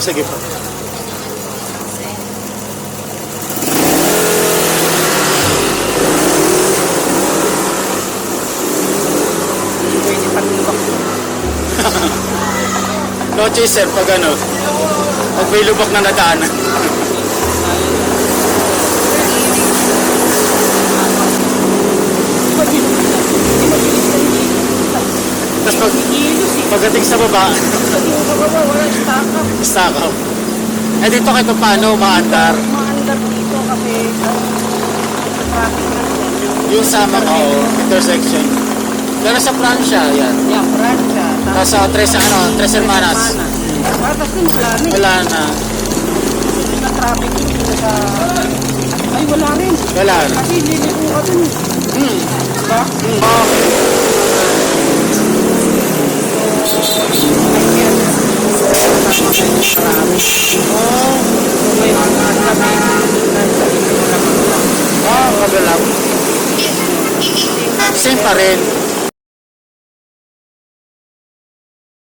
sige po. Pwede pag-lubak. No choice sir, pag ano, pag may lubak na nadaanan. Tapos pagdating sa baba, stock up. Eh dito kahit paano maandar. Maandar dito kasi traffic na Yung sa intersection. Pero sa Pransya, yan. yan, Pransya. Tapos sa Tres Hermanas. Tapos yung plano. Wala na. Na traffic dito sa... Ay, wala rin. Wala na. Kasi liliko ka dun. Diba? Same pa rin.